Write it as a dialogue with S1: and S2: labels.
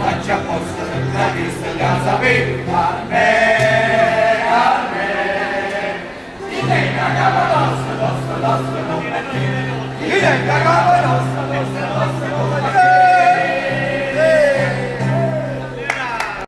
S1: Faccia apposta la vista da sapere a me. Diventa capo nostro, nostro, nostro, non mi mettete. Diventa capo nostro.